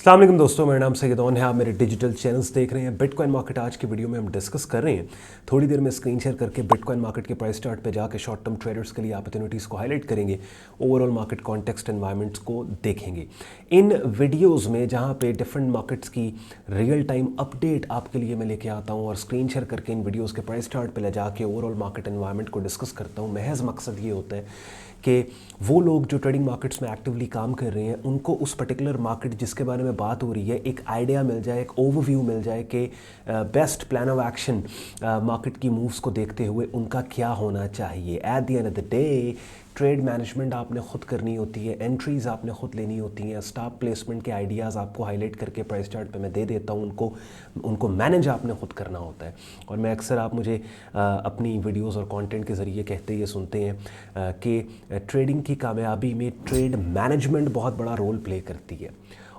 अस्सलाम वालेकुम दोस्तों, मेरा नाम सैयद है। आप मेरे डिजिटल चैनल्स देख रहे हैं। बिटकॉइन मार्केट आज की वीडियो में हम डिस्कस कर रहे हैं। थोड़ी देर में स्क्रीन शेयर करके बिटकॉइन मार्केट के प्राइस चार्ट पे जाके शॉर्ट टर्म ट्रेडर्स के लिए अपॉर्चुनिटीज़ को हाईलाइट करेंगे, ओवरऑल मार्केट कॉन्टेक्स्ट एनवायरनमेंट्स को देखेंगे इन वीडियोज़ में, जहाँ पे डिफरेंट मार्केट्स की रियल टाइम अपडेट आपके लिए मैं लेके आता हूँ और स्क्रीन शेयर करके इन वीडियोज़ के प्राइस चार्ट पर ले जाके ओवरऑल मार्केट एनवायरनमेंट को डिस्कस करता हूँ। महज मकसद ये होता है कि वो लोग जो ट्रेडिंग मार्केट्स में एक्टिवली काम कर रहे हैं उनको उस पर्टिकुलर मार्केट जिसके बारे में बात हो रही है एक आइडिया मिल जाए, एक ओवरव्यू मिल जाए कि best plan of action market की मूव्स को देखते हुए उनका क्या होना चाहिए। At the end of the day trade management आपने खुद करनी होती है, एंट्रीज़ आपने खुद लेनी होती हैं, स्टॉप प्लेसमेंट के आइडियाज़ आपको हाईलाइट करके प्राइस चार्ट पे मैं दे देता हूँ, उनको मैनेज आपने खुद करना होता है। और मैं अक्सर आप मुझे अपनी वीडियोस और कंटेंट के ज़रिए कहते ये सुनते हैं कि ट्रेडिंग की कामयाबी में ट्रेड मैनेजमेंट बहुत बड़ा रोल प्ले करती है।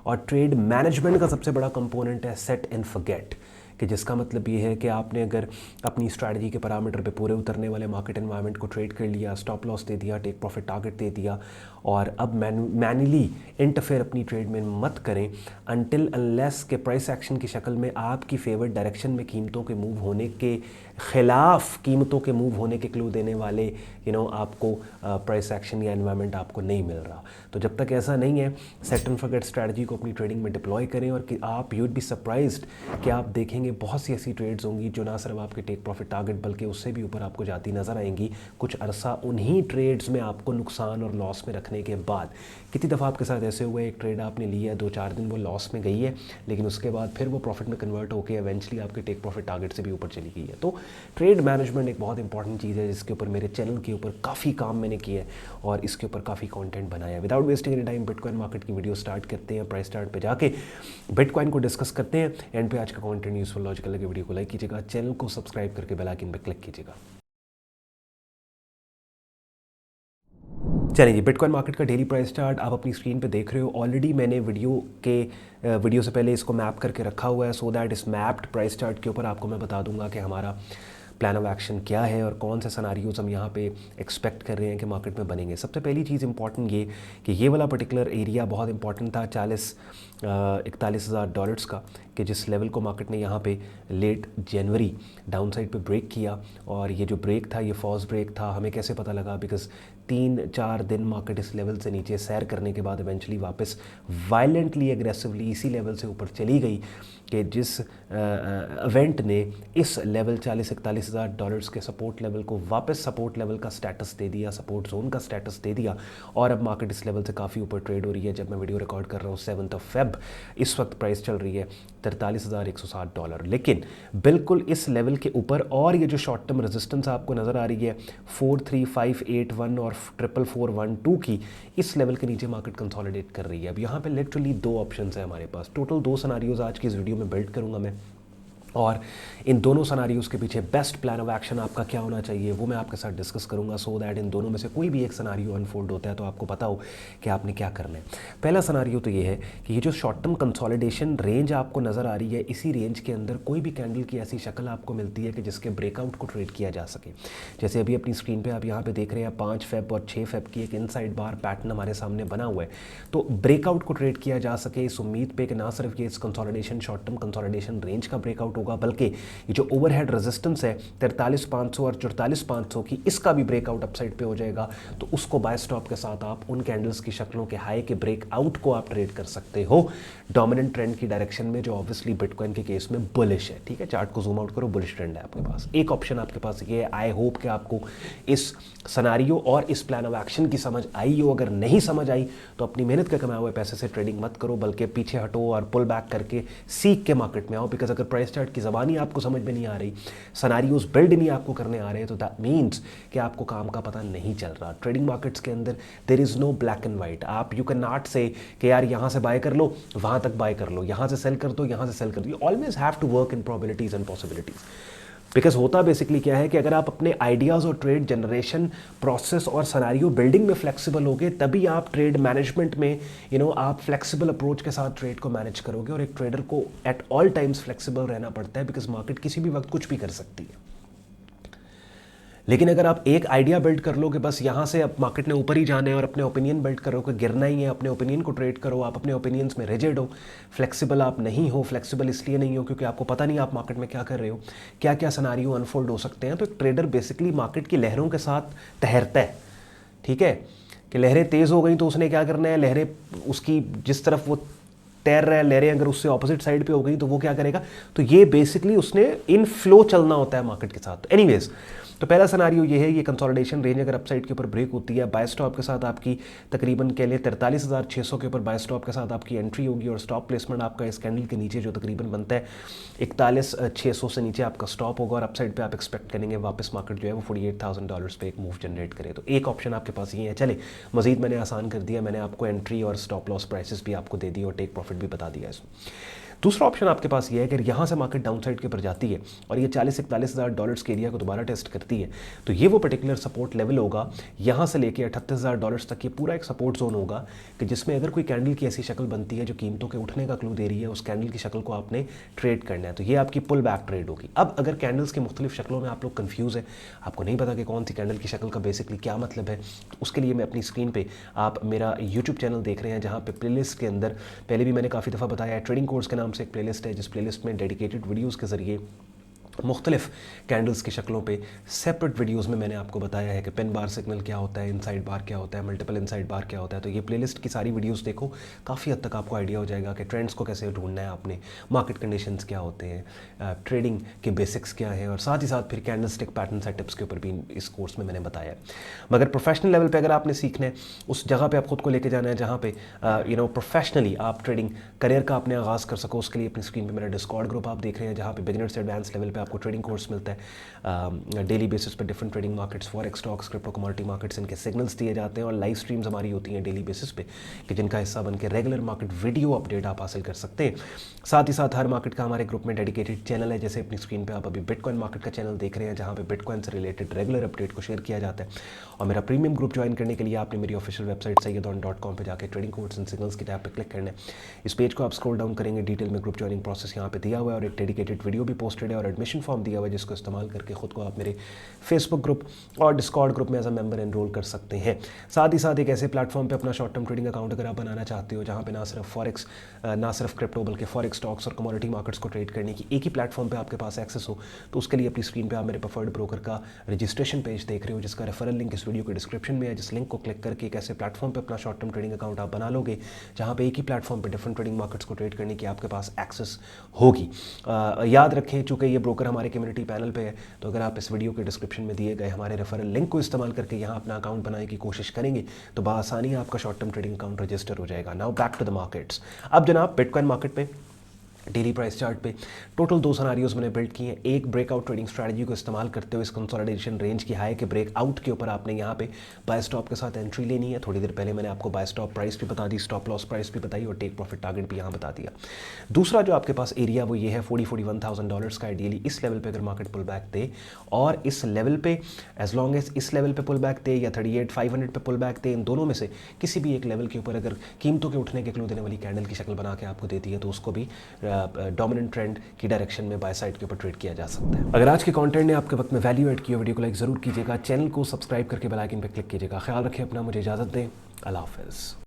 और ट्रेड मैनेजमेंट का सबसे बड़ा कंपोनेंट है सेट एंड फॉरगेट, कि जिसका मतलब ये है कि आपने अगर अपनी स्ट्रैटेजी के पैरामीटर पे पूरे उतरने वाले मार्केट एनवायरनमेंट को ट्रेड कर लिया, स्टॉप लॉस दे दिया, टेक प्रॉफिट टारगेट दे दिया और अब मैन्युअली इंटरफेयर अपनी ट्रेड में मत करें अनटिल अनलेस के प्राइस एक्शन की शक्ल में आपकी फेवर्ड डायरेक्शन में कीमतों के मूव होने के ख़िलाफ़ कीमतों के मूव होने के क्लू देने वाले आपको प्राइस एक्शन या एनवायरनमेंट आपको नहीं मिल रहा। तो जब तक ऐसा नहीं है, सेट एंड फॉरगेट स्ट्रैटेजी को अपनी ट्रेडिंग में डिप्लॉय करें और कि आप यूड बी सरप्राइज्ड कि आप देखेंगे बहुत सी ऐसी ट्रेड्स होंगी जो ना सिर्फ आपके टेक प्रॉफिट टारगेट बल्कि उससे भी ऊपर आपको जाती नज़र आएंगी। कुछ अरसा उन्हीं ट्रेड्स में आपको नुकसान और लॉस में रखने के बाद, कितनी दफ़ा आपके साथ ऐसे हुए एक ट्रेड आपने लिया, 2-4 दिन वो लॉस में गई है लेकिन उसके बाद फिर वो प्रॉफिट में कन्वर्ट होकर एवेंचुअली आपके टेक प्रॉफिट टारगेट से भी ऊपर चली गई है। तो ट्रेड मैनेजमेंट एक बहुत इंपॉर्टेंट चीज़ है जिसके ऊपर मेरे चैनल के ऊपर काफ़ी काम मैंने किया है और इसके ऊपर काफ़ी कंटेंट बनाया है। Without wasting any time bitcoin market की वीडियो स्टार्ट करते हैं। प्राइस चार्ट पे जाके बिटकॉइन को डिस्कस करते हैं। एंड पे आज का कंटेंट यूजफुल लॉजिकल लगे वीडियो को लाइक कीजिएगा, चैनल को सब्सक्राइब करके बेल आइकन पे क्लिक कीजिएगा। चलिए जी, बिटकॉइन मार्केट का डेली प्राइस चार्ट आप अपनी स्क्रीन पे देख रहे हो। ऑलरेडी मैंने वीडियो से पहले इसको मैप करके रखा हुआ है सो दैट इस मैप्ड प्राइस चार्ट के ऊपर आपको मैं बता दूंगा कि हमारा प्लान ऑफ एक्शन क्या है और कौन से सिनारियोज हम यहाँ पे एक्सपेक्ट कर रहे हैं कि मार्केट में बनेंगे। सबसे पहली चीज़ इंपॉर्टेंट ये कि ये वाला पर्टिकुलर एरिया बहुत इंपॉर्टेंट था, 41,000 का, कि जिस लेवल को मार्केट ने यहाँ पे लेट जनवरी डाउन साइड पे ब्रेक किया। और ये जो ब्रेक था ये फॉल्स ब्रेक था। हमें कैसे पता लगा? बिकॉज 3-4 दिन मार्केट इस लेवल से नीचे सैर करने के बाद इवेंचुअली वापस वायलेंटली एग्रेसिवली इसी लेवल से ऊपर चली गई कि जिस इवेंट ने इस लेवल 40-41,000 के सपोर्ट लेवल को वापस सपोर्ट लेवल का स्टेटस दे दिया, सपोर्ट जोन का स्टेटस दे दिया। और अब मार्केट इस लेवल से काफ़ी ऊपर ट्रेड हो रही है। जब मैं वीडियो रिकॉर्ड कर रहा हूँ 7 फेब, इस वक्त प्राइस चल रही है $43,160, लेकिन बिल्कुल इस लेवल के ऊपर। और ये जो शॉर्ट टर्म रेजिस्टेंस आपको नज़र आ रही है 43,581 और 44,412 की, इस लेवल के नीचे मार्केट कंसोलिडेट कर रही है। अब यहाँ पे लिटरली 2 ऑप्शंस है हमारे पास। टोटल 2 सिनारियोज आज की इस वीडियो में बिल्ड करूँगा मैं, और इन दोनों सिनारियोज के पीछे बेस्ट प्लान ऑफ एक्शन आपका क्या होना चाहिए वो मैं आपके साथ डिस्कस करूंगा सो दैट इन दोनों में से कोई भी एक सिनारियो अनफोल्ड होता है तो आपको पता हो कि आपने क्या करना है। पहला सिनारियो तो ये है कि ये जो शॉर्ट टर्म कंसोलिडेशन रेंज आपको नज़र आ रही है, इसी रेंज के अंदर कोई भी कैंडल की ऐसी शक्ल आपको मिलती है कि जिसके ब्रेकआउट को ट्रेड किया जा सके। जैसे अभी अपनी स्क्रीन पर आप यहाँ पर देख रहे हैं 5 फेब और 6 फेब की एक इनसाइड बार पैटर्न हमारे सामने बना हुआ है। तो ब्रेकआउट को ट्रेड किया जा सके इस उम्मीद पर कि ना सिर्फ ये इस consolidation short term consolidation range का ब्रेकआउट होगा, बल्कि ये जो ओवरहेड रेजिस्टेंस है 43,500 और 44,500 की, इसका भी ब्रेकआउट अपसाइड पे हो जाएगा। तो उसको बाय स्टॉप के साथ आप उन कैंडल्स की शक्लों के हाई के ब्रेकआउट को आप ट्रेड कर सकते हो डोमिनेंट ट्रेंड की डायरेक्शन में, जो ऑब्वियसली बिटकॉइन के केस में बुलिश है। ठीक है, चार्ट को जूम आउट करो, बुलिश ट्रेंड है आपके पास। एक ऑप्शन आपके पास ये है। आई होप कि आपको इस सिनेरियो और इस प्लान ऑफ एक्शन की समझ आई हो। अगर नहीं समझ आई तो अपनी मेहनत के कमाए हुए पैसे से ट्रेडिंग मत करो, बल्कि पीछे हटो और पुल बैक करके सीख के मार्केट में आओ। बिकॉज अगर प्राइस चार्ट की ज़बानी आपको समझ में नहीं आ रही, सिनेरियोज बिल्ड नहीं आपको करने आ रहे, तो दैट मीन्स कि आपको काम का पता नहीं चल रहा। ट्रेडिंग मार्केट्स के अंदर there is no black and white. आप यू कैन नॉट से कि यार यहाँ से बाय कर लो, वहाँ तक बाय कर लो, यहाँ से सेल कर दो, यहाँ से सेल कर दो। You always have to work in probabilities and possibilities. Because होता बेसिकली क्या है कि अगर आप अपने आइडियाज़ और ट्रेड जनरेशन प्रोसेस और सिनेरियो बिल्डिंग में फ्लेक्सिबल होगे, तभी आप ट्रेड मैनेजमेंट में आप फ्लेक्सिबल अप्रोच के साथ ट्रेड को मैनेज करोगे। और एक ट्रेडर को एट ऑल टाइम्स फ्लेक्सिबल रहना पड़ता है, बिकॉज मार्केट किसी भी वक्त कुछ भी कर सकती है। लेकिन अगर आप एक आइडिया बिल्ड कर लो कि बस यहाँ से अब मार्केट ने ऊपर ही जाना है और अपने ओपिनियन बिल्ड करो कि गिरना ही है, अपने ओपिनियन को ट्रेड करो, आप अपने ओपिनियंस में रिजिड हो, फ्लेक्सिबल आप नहीं हो। फ्लेक्सिबल इसलिए नहीं हो क्योंकि आपको पता नहीं आप मार्केट में क्या कर रहे हो, क्या क्या सिनेरियो अनफोल्ड हो सकते हैं। तो एक ट्रेडर बेसिकली मार्केट की लहरों के साथ तैरता है, ठीक है, कि लहरें तेज़ हो गई तो उसने क्या करना है, लहरें उसकी जिस तरफ वो तैर रहा है, लहरें अगर उससे ऑपोजिट साइड पे हो गई तो वो क्या करेगा। तो ये बेसिकली उसने इन फ्लो चलना होता है मार्केट के साथ। एनीवेज, तो पहला सिनेरियो ये है, ये कंसोलिडेशन रेंज अगर अपसाइड के ऊपर ब्रेक होती है, बाय स्टॉप के साथ आपकी तकरीबन कह लें 43,600 के ऊपर बाय स्टॉप के साथ आपकी एंट्री होगी और स्टॉप प्लेसमेंट आपका इस कैंडल के नीचे जो तकरीबन बनता है 41,600 से नीचे आपका स्टॉप होगा और अपसाइड पे आप एक्सपेक्ट करेंगे वापस मार्केट जो है वो $48,000 पे एक मूव जनरेट करे। तो एक ऑप्शन आपके पास ये है। चले मजीद मैंने आसान कर दिया, मैंने आपको एंट्री और स्टॉप लॉस प्राइसेस भी आपको दे दी और टेक प्रॉफिट भी बता दिया इसमें। दूसरा ऑप्शन आपके पास ये है कि यहाँ से मार्केट डाउन साइड के ऊपर जाती है और ये $40,000-41,000 के एरिया को दोबारा टेस्ट करती है, तो ये वो पर्टिकुलर सपोर्ट लेवल होगा यहाँ से लेके $38,000 तक ये पूरा एक सपोर्ट जोन होगा कि जिसमें अगर कोई कैंडल की ऐसी शक्ल बनती है जो कीमतों के उठने का क्लू दे रही है, उस कैंडल की शक्ल को आपने ट्रेड करना है। तो ये आपकी पुल बैक ट्रेड होगी। अब अगर कैंडल्स की मुख्तलिफ शक्लों में आप लोग कन्फ्यूज़ है, आपको नहीं पता कि कौन सी कैंडल की शक्ल का बेसिकली क्या मतलब है, तो उसके लिए मैं अपनी स्क्रीन पर आप मेरा यूट्यूब चैनल देख रहे हैं जहाँ पे प्लेलिस्ट के अंदर पहले भी मैंने काफ़ी दफ़ा बताया है, ट्रेडिंग कोर्स के नाम से एक प्लेलिस्ट है, जिस प्लेलिस्ट में डेडिकेटेड वीडियोस के ज़रिए मुख्तलिफ कैंडल्स की शक्लों पे सेपरेट वीडियोस में मैंने आपको बताया है कि पेन बार सिग्नल क्या होता है, इनसाइड बार क्या होता है, मल्टीपल इनसाइड बार क्या होता है। तो ये प्लेलिस्ट की सारी वीडियोस देखो, काफ़ी हद तक आपको आइडिया हो जाएगा कि ट्रेंड्स को कैसे ढूंढना है आपने, मार्केट कंडीशंस क्या होते हैं, ट्रेडिंग के बेसिक्स क्या हैं, और साथ ही साथ फिर कैंडल स्टिक पैटर्न सेटअप्स के ऊपर भी इस कोर्स में मैंने बताया है। मगर प्रोफेशनल लेवल पर अगर आपने सीखना है, उस जगह पर आप खुद को लेके जाना है जहाँ पे प्रोफेशनली आप ट्रेडिंग करियर का आपने आगाज़ कर सको, उसके लिए अपनी स्क्रीन पर मेरा डिस्कॉर्ड ग्रुप आप देख रहे हैं जहाँ पे बिगिनर से एडवांस लेवल पे आपको ट्रेडिंग कोर्स मिलता है। डेली बेसिस पे different trading markets, forex, stocks, crypto commodity markets, इनके सिग्नल्स दिए जाते हैं और लाइव स्ट्रीम्स हमारी होती हैं डेली बेसिस पे कि जिनका हिस्सा बन के रेगुलर मार्केट वीडियो अपडेट आप हासिल कर सकते हैं। साथ ही साथ हर मार्केट का हमारे ग्रुप में डेडिकेटेड चैनल है, जैसे अपनी स्क्रीन पर आप अभी बिटकॉइन मार्केट का चैनल देख रहे हैं जहाँ पे बिटकॉइन से रिलेटेड रेगुलर अपडेट को शेयर किया जाता है। और मेरा प्रीमियम ग्रुप ज्वाइन करने के लिए आपने मेरी ऑफिशियल वेबसाइट sayyadon.com पे जाकर ट्रेडिंग कोर्स एंड सिग्नल्स की टैब पे क्लिक करना है। इस पेज को आप स्क्रॉल डाउन करेंगे, डिटेल में ग्रुप ज्वाइनिंग प्रोसेस यहाँ पे दिया हुआ है और एक डेडिकेटेड वीडियो भी पोस्टेड है और एडमिशन फॉर्म दिया हुआ है जिसको इस्तेमाल करके खुद को आप मेरे फेसबुक ग्रुप और डिस्कॉर्ड ग्रुप में एज अ मेंबर एनरोल कर सकते हैं। साथ ही साथ एक ऐसे प्लेटफॉर्म पे अपना शॉर्ट टर्म ट्रेडिंग अकाउंट अगर आप बनाना चाहते हो जहाँ पे ना सिर्फ फॉरेक्स, ना सिर्फ क्रिप्टो, बल्कि फॉरेक्स, स्टॉक्स और कमोडिटी मार्केट्स को ट्रेड करने की एक ही प्लेटफॉर्म पे आपके पास एक्सेस हो, तो उसके लिए अपनी स्क्रीन पे आप मेरे प्रेफर्ड ब्रोकर का रजिस्ट्रेशन पेज देख रहे हो जिसका रेफरल लिंक इस वीडियो के डिस्क्रिप्शन में है। जिस लिंक को क्लिक करके एक ऐसे प्लेटफॉर्म पे अपना शॉर्ट टर्म ट्रेडिंग अकाउंट आप बना लोगे जहाँ पे एक ही प्लेटफॉर्म पे डिफरेंट ट्रेडिंग मार्केट्स को ट्रेड करने की आपके पास एक्सेस होगी। याद रखें, चूँकि ये ब्रोकर हमारे कम्युनिटी पैनल पे है, तो अगर आप इस वीडियो के डिस्क्रिप्शन में दिए गए हमारे रेफरल लिंक को इस्तेमाल करके यहाँ अपना अकाउंट बनाने की कोशिश करेंगे तो बआसानी आपका short term trading account register हो जाएगा। Now back to the markets. अब जनाब बिटकॉइन मार्केट पे डेली प्राइस चार्ट पे टोटल 2 सिनेरियोज मैंने बिल्ड किए हैं। एक ब्रेकआउट ट्रेडिंग स्ट्रैटेजी को इस्तेमाल करते हुए इस कंसोलिडेशन रेंज की हाई के ब्रेकआउट के ऊपर आपने यहाँ पे बाय स्टॉप के साथ एंट्री लेनी है। थोड़ी देर पहले मैंने आपको बाय स्टॉप प्राइस भी बता दी, स्टॉप लॉस प्राइस भी बताई और टेक प्रॉफिट टारगेट भी यहाँ बता दिया। दूसरा जो आपके पास एरिया वो ये है $41,000 का। आइडियली इस लेवल पर अगर मार्केट पुल बैक दे और इस लेवल पर एज लॉन्ग एज इस लेवल पर पुल बैक दे या 38,500 पे पुल बैक दे, इन दोनों में से किसी भी एक लेवल के ऊपर अगर कीमतों के उठने के क्लू देने वाली कैंडल की शक्ल बना के आपको देती है तो उसको भी डोमिनेंट ट्रेंड की डायरेक्शन में बाय साइड के ऊपर ट्रेड किया जा सकता है। अगर आज के कंटेंट ने आपके वक्त में वैल्यू ऐड किया, वीडियो को लाइक जरूर कीजिएगा, चैनल को सब्सक्राइब करके बेल आइकन पर क्लिक कीजिएगा। ख्याल रखें अपना, मुझे इजाजत दें, अल्लाह हाफिज़।